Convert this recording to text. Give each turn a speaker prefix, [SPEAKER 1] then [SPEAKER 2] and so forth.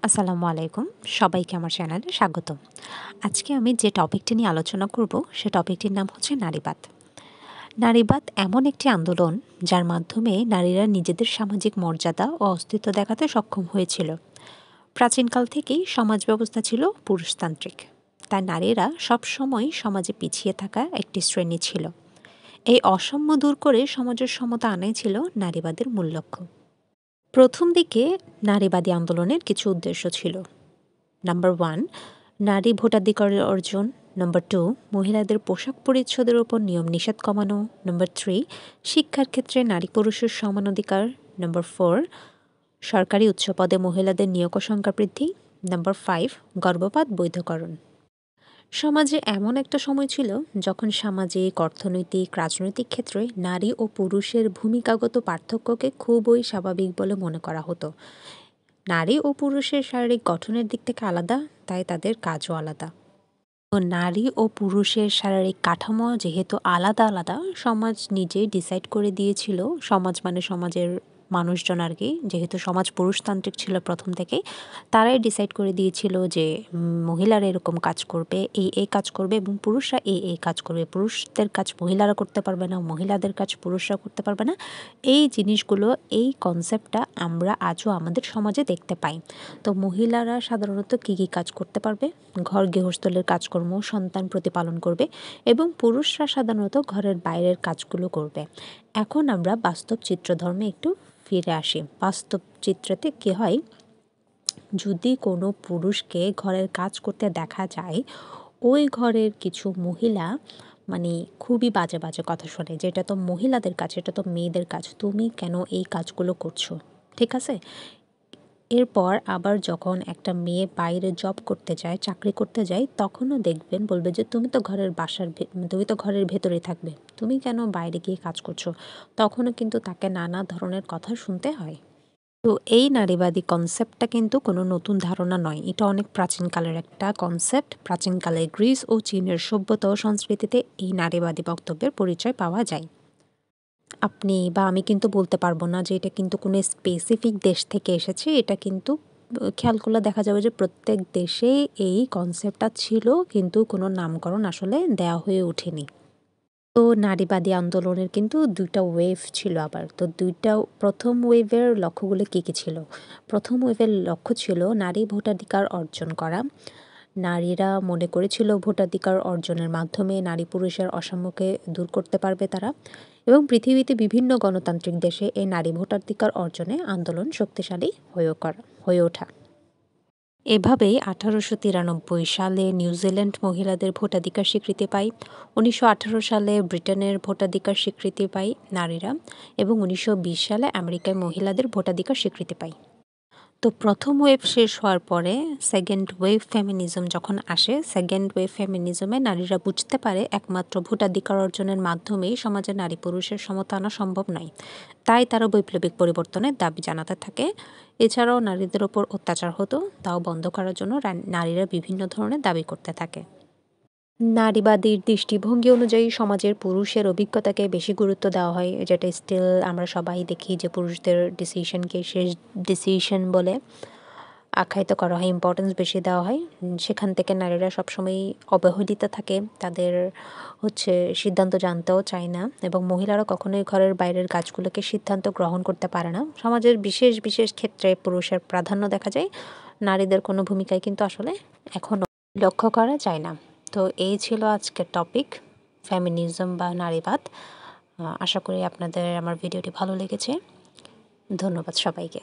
[SPEAKER 1] আসসালামু আলাইকুম, সবাইকে আমার চ্যানেলে স্বাগতম। আজকে আমি যে টপিকটি নিয়ে আলোচনা করব সে টপিকটির নাম হচ্ছে নারীবাদ। নারীবাদ এমন একটি আন্দোলন যার মাধ্যমে নারীরা নিজেদের সামাজিক মর্যাদা ও অস্তিত্ব দেখাতে সক্ষম হয়েছিল। প্রাচীনকাল থেকেই সমাজ ব্যবস্থা ছিল পুরুষতান্ত্রিক, তাই নারীরা সবসময় সমাজে পিছিয়ে থাকা একটি শ্রেণী ছিল। এই অসাম্য দূর করে সমাজের সমতা আনাই ছিল নারীবাদের মূল লক্ষ্য। প্রথম দিকে নারীবাদী আন্দোলনের কিছু উদ্দেশ্য ছিল। নাম্বার 1, নারী ভোটাধিকারের অর্জন। নাম্বার 2, মহিলাদের পোশাক পরিচ্ছদের ওপর নিয়ম নিষেধ কমানো। নাম্বার 3, শিক্ষার ক্ষেত্রে নারী পুরুষের সমান অধিকার। নাম্বার 4, সরকারি উচ্চ পদে মহিলাদের নিয়োগ সংখ্যা বৃদ্ধি। নাম্বার 5, গর্ভপাত বৈধকরণ। সমাজে এমন একটা সময় ছিল যখন সামাজিক, অর্থনৈতিক, রাজনৈতিক ক্ষেত্রে নারী ও পুরুষের ভূমিকাগত পার্থক্যকে খুবই স্বাভাবিক বলে মনে করা হতো। নারী ও পুরুষের শারীরিক গঠনের দিক থেকে আলাদা, তাই তাদের কাজও আলাদা। তো নারী ও পুরুষের শারীরিক কাঠামো যেহেতু আলাদা আলাদা, সমাজ নিজেই ডিসাইড করে দিয়েছিল, সমাজ মানে সমাজের মানুষজন আর কি, যেহেতু সমাজ পুরুষতান্ত্রিক ছিল প্রথম থেকেই, তারাই ডিসাইড করে দিয়েছিল যে মহিলারা এরকম কাজ করবে, এই কাজ করবে, এবং পুরুষরা এই কাজ করবে। পুরুষদের কাজ মহিলারা করতে পারবে না, মহিলাদের কাজ পুরুষরা করতে পারবে না। এই জিনিসগুলো, এই কনসেপ্টটা আমরা আজও আমাদের সমাজে দেখতে পাই। তো মহিলারা সাধারণত কী কী কাজ করতে পারবে? ঘর গৃহস্থলের কাজকর্ম, সন্তান প্রতিপালন করবে, এবং পুরুষরা সাধারণত ঘরের বাইরের কাজগুলো করবে। এখন আমরা বাস্তব চিত্রধর্মে একটু ফিরে আসি। বাস্তব চিত্রতে কী হয়, যদি কোনো পুরুষকে ঘরের কাজ করতে দেখা যায়, ওই ঘরের কিছু মহিলা মানে খুবই বাজে বাজে কথা শোনে, যে এটা তো মহিলাদের কাজ, এটা তো মেয়েদের কাজ, তুমি কেন এই কাজগুলো করছো? ঠিক আছে। এরপর আবার যখন একটা মেয়ে বাইরে জব করতে যায়, চাকরি করতে যায়, তখনও দেখবেন বলবে যে তুমি তো ঘরের ভেতরেই থাকবে, তুমি কেন বাইরে গিয়ে কাজ করছো? তখনও কিন্তু তাকে নানা ধরনের কথা শুনতে হয়। তো এই নারীবাদী কনসেপ্টটা কিন্তু কোনো নতুন ধারণা নয়, এটা অনেক প্রাচীনকালের একটা কনসেপ্ট। প্রাচীনকালে গ্রিস ও চীনের সভ্যতা ও সংস্কৃতিতে এই নারীবাদী বক্তব্যের পরিচয় পাওয়া যায়। আপনি বা আমি কিন্তু বলতে পারবো না যে এটা কিন্তু কোনো স্পেসিফিক দেশ থেকে এসেছে। এটা কিন্তু খেয়াল করলে দেখা যাবে যে প্রত্যেক দেশে এই কনসেপ্টটা ছিল, কিন্তু কোনো নামকরণ আসলে দেওয়া হয়ে ওঠেনি। তো নারীবাদী আন্দোলনের কিন্তু 2টা ওয়েভ ছিল আবার। তো প্রথম ওয়েভের লক্ষ্যগুলো কী কী ছিল? প্রথম ওয়েভের লক্ষ্য ছিল নারী ভোটাধিকার অর্জন করা। নারীরা মনে করেছিল ভোটাধিকার অর্জনের মাধ্যমে নারী পুরুষের অসাম্যকে দূর করতে পারবে তারা, এবং পৃথিবীতে বিভিন্ন গণতান্ত্রিক দেশে এই নারী ভোটাধিকার অর্জনে আন্দোলন শক্তিশালী হয়ে ওঠা। এভাবেই 1893 সালে নিউজিল্যান্ড মহিলাদের ভোটাধিকার স্বীকৃতি পায়। 1918 সালে ব্রিটেনের ভোটাধিকার স্বীকৃতি পায় নারীরা, এবং 1920 সালে আমেরিকায় মহিলাদের ভোটাধিকার স্বীকৃতি পায়। তো প্রথম ওয়েভ শেষ হওয়ার পরে সেকেন্ড ওয়েভ ফেমিনিজম যখন আসে, সেকেন্ড ওয়েভ ফেমিনিজমে নারীরা বুঝতে পারে একমাত্র ভোটাধিকার অর্জনের মাধ্যমেই সমাজে নারী পুরুষের সমতা আনা সম্ভব নয়। তাই তারা বৈপ্লবিক পরিবর্তনের দাবি জানাতে থাকে। এছাড়াও নারীদের ওপর অত্যাচার হতো, তাও বন্ধ করার জন্য নারীরা বিভিন্ন ধরনের দাবি করতে থাকে। নারীবাদীর দৃষ্টিভঙ্গি অনুযায়ী সমাজের পুরুষের অভিজ্ঞতাকে বেশি গুরুত্ব দেওয়া হয়, যেটা স্টিল আমরা সবাই দেখি যে পুরুষদের ডিসিশনকে শেষ ডিসিশন বলে আখ্যায়িত করা হয়, ইম্পর্টেন্স বেশি দেওয়া হয়। সেখান থেকে নারীরা সবসময় অবহেলিত থাকে, তাদের সিদ্ধান্ত জানতেও চায় না, এবং মহিলারা কখনোই ঘরের বাইরের কাজগুলোকে সিদ্ধান্ত গ্রহণ করতে পারে না। সমাজের বিশেষ বিশেষ ক্ষেত্রে পুরুষের প্রাধান্য দেখা যায়, নারীদের কোনো ভূমিকায় কিন্তু আসলে এখনও লক্ষ্য করা যায় না। তো এই ছিল আজকের টপিক, ফেমিনিজম বা নারীবাদ। আশা করি আপনাদের আমার ভিডিওটি ভালো লেগেছে। ধন্যবাদ সবাইকে।